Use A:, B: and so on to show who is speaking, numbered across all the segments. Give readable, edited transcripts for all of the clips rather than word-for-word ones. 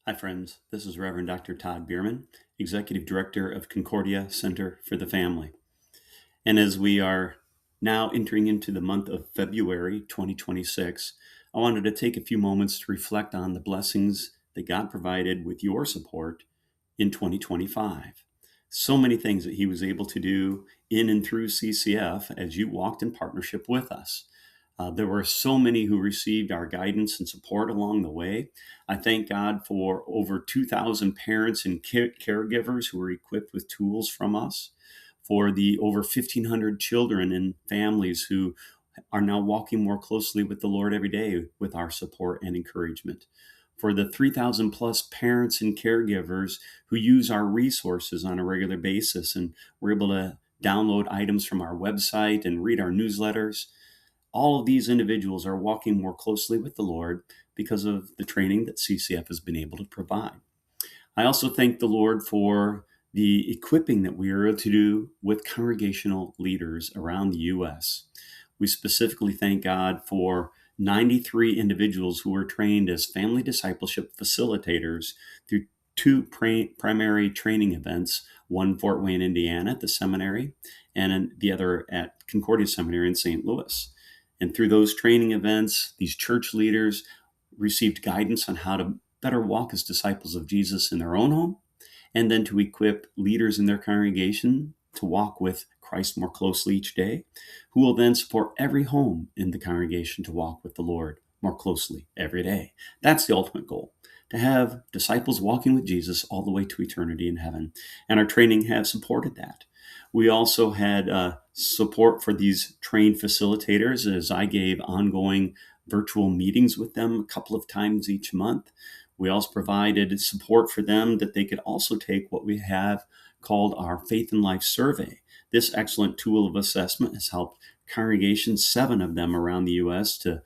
A: Hi, friends. This is Reverend Dr. Todd Bierman, Executive Director of Concordia Center for the Family. And as we are now entering into the month of February 2026, I wanted to take a few moments to reflect on the blessings that God provided with your support in 2025. So many things that He was able to do in and through CCF as you walked in partnership with us. There were so many who received our guidance and support along the way. I thank God for over 2,000 parents and caregivers who were equipped with tools from us, for the over 1,500 children and families who are now walking more closely with the Lord every day with our support and encouragement, for the 3,000 plus parents and caregivers who use our resources on a regular basis and we're able to download items from our website and read our newsletters. All of these individuals are walking more closely with the Lord because of the training that CCF has been able to provide. I also thank the Lord for the equipping that we are able to do with congregational leaders around the U.S. We specifically thank God for 93 individuals who were trained as family discipleship facilitators through two primary training events, one in Fort Wayne, Indiana at the seminary, and the other at Concordia Seminary in St. Louis. And through those training events, these church leaders received guidance on how to better walk as disciples of Jesus in their own home, and then to equip leaders in their congregation to walk with Christ more closely each day, who will then support every home in the congregation to walk with the Lord more closely every day. That's the ultimate goal, to have disciples walking with Jesus all the way to eternity in heaven. And our training has supported that. We also had support for these trained facilitators as I gave ongoing virtual meetings with them a couple of times each month. We also provided support for them that they could also take what we have called our Faith and Life Survey. This excellent tool of assessment has helped congregations, 7 of them around the U.S., to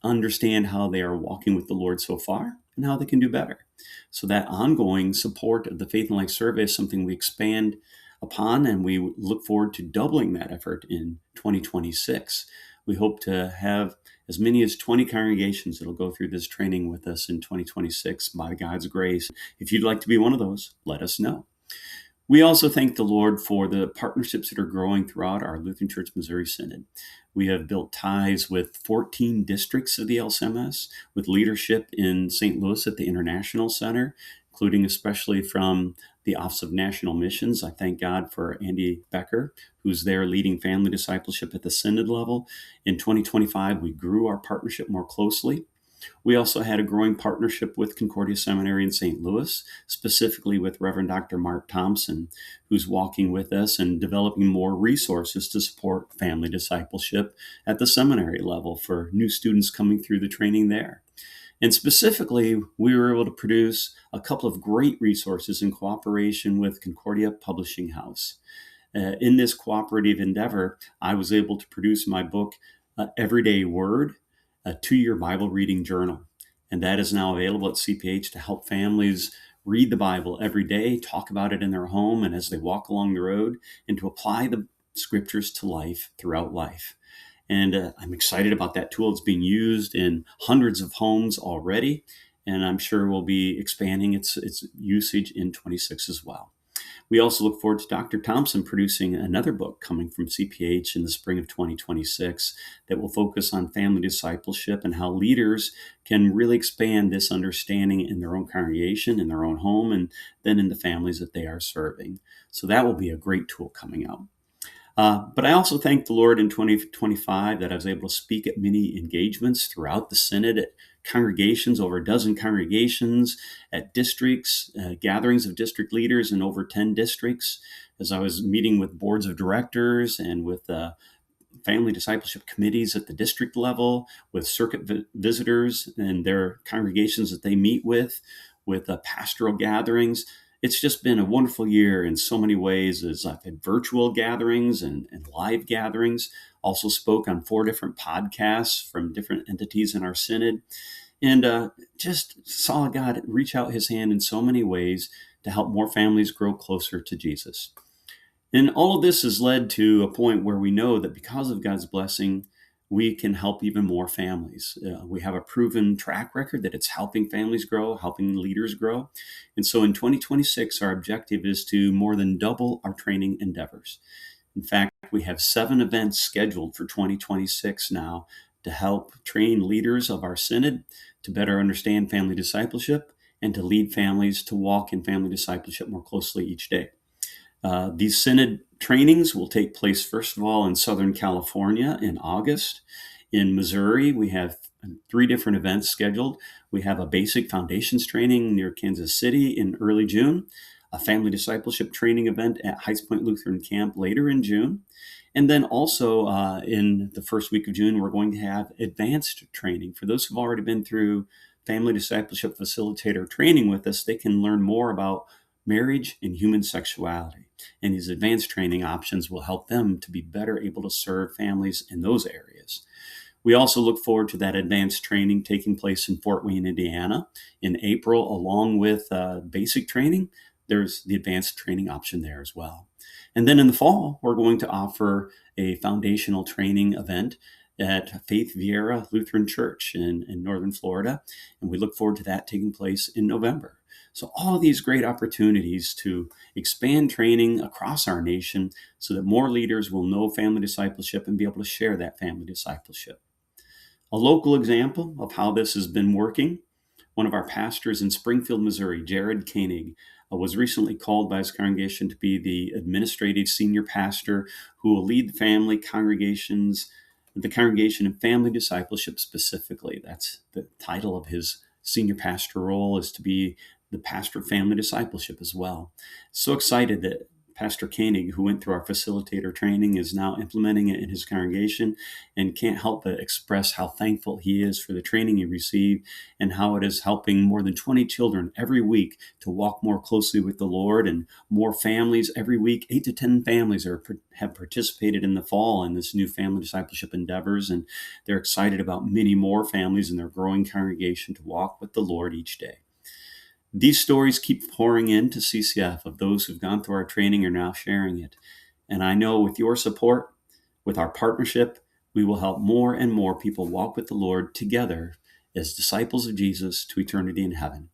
A: understand how they are walking with the Lord so far and how they can do better. So that ongoing support of the Faith and Life Survey is something we expand upon, and we look forward to doubling that effort in 2026. We hope to have as many as 20 congregations that will go through this training with us in 2026 by God's grace. If you'd like to be one of those, let us know. We also thank the Lord for the partnerships that are growing throughout our Lutheran Church Missouri Synod. We have built ties with 14 districts of the LCMS, with leadership in St. Louis at the International Center, including especially from the Office of National Missions. I thank God for Andy Becker, who's there leading family discipleship at the synod level. In 2025, we grew our partnership more closely. We also had a growing partnership with Concordia Seminary in St. Louis, specifically with Reverend Dr. Mark Thompson, who's walking with us and developing more resources to support family discipleship at the seminary level for new students coming through the training there. And specifically, we were able to produce a couple of great resources in cooperation with Concordia Publishing House. In this cooperative endeavor, I was able to produce my book, Everyday Word, a 2-year Bible reading journal. And that is now available at CPH to help families read the Bible every day, talk about it in their home and as they walk along the road, and to apply the scriptures to life throughout life. And I'm excited about that tool. It's being used in hundreds of homes already, and I'm sure we'll be expanding its usage in 26 as well. We also look forward to Dr. Thompson producing another book coming from CPH in the spring of 2026 that will focus on family discipleship and how leaders can really expand this understanding in their own congregation, in their own home, and then in the families that they are serving. So that will be a great tool coming out. But I also thank the Lord in 2025 that I was able to speak at many engagements throughout the Synod, at congregations, over a dozen congregations, at districts, gatherings of district leaders in over 10 districts, as I was meeting with boards of directors and with family discipleship committees at the district level, with circuit visitors and their congregations that they meet with pastoral gatherings. It's just been a wonderful year in so many ways, as I've had virtual gatherings and live gatherings. Also spoke on 4 different podcasts from different entities in our synod, and just saw God reach out his hand in so many ways to help more families grow closer to Jesus. And all of this has led to a point where we know that because of God's blessing, we can help even more families. We have a proven track record that it's helping families grow, helping leaders grow. And so in 2026, our objective is to more than double our training endeavors. In fact, we have 7 events scheduled for 2026 now to help train leaders of our synod to better understand family discipleship and to lead families to walk in family discipleship more closely each day. These synod trainings will take place, first of all, in Southern California in August. In Missouri, we have 3 different events scheduled. We have a basic foundations training near Kansas City in early June, a family discipleship training event at Heights Point Lutheran Camp later in June. And then also in the first week of June, we're going to have advanced training. For those who've already been through family discipleship facilitator training with us, they can learn more about marriage and human sexuality. And these advanced training options will help them to be better able to serve families in those areas. We also look forward to that advanced training taking place in Fort Wayne, Indiana in April, along with basic training. There's the advanced training option there as well. And then in the fall, we're going to offer a foundational training event at Faith Vieira Lutheran Church in Northern Florida. And we look forward to that taking place in November. So all of these great opportunities to expand training across our nation so that more leaders will know family discipleship and be able to share that family discipleship. A local example of how this has been working, one of our pastors in Springfield, Missouri, Jared Koenig, was recently called by his congregation to be the administrative senior pastor who will lead the congregation in family discipleship specifically. That's the title of his senior pastor role, is to be the pastor of family discipleship as well. So excited that Pastor Koenig, who went through our facilitator training, is now implementing it in his congregation, and can't help but express how thankful he is for the training he received and how it is helping more than 20 children every week to walk more closely with the Lord, and more families every week. 8 to 10 families have participated in the fall in this new family discipleship endeavors, and they're excited about many more families in their growing congregation to walk with the Lord each day. These stories keep pouring into CCF of those who've gone through our training are now sharing it. And I know with your support, with our partnership, we will help more and more people walk with the Lord together as disciples of Jesus to eternity in heaven.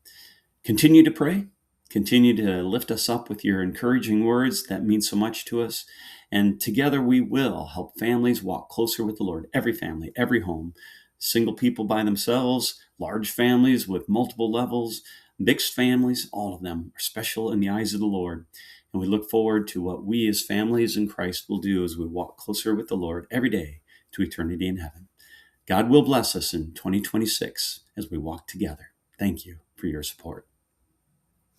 A: Continue to pray. Continue to lift us up with your encouraging words. That means so much to us. And together we will help families walk closer with the Lord. Every family, every home, single people by themselves, large families with multiple levels, mixed families, all of them are special in the eyes of the Lord. And we look forward to what we as families in Christ will do as we walk closer with the Lord every day to eternity in heaven. God will bless us in 2026 as we walk together. Thank you for your support.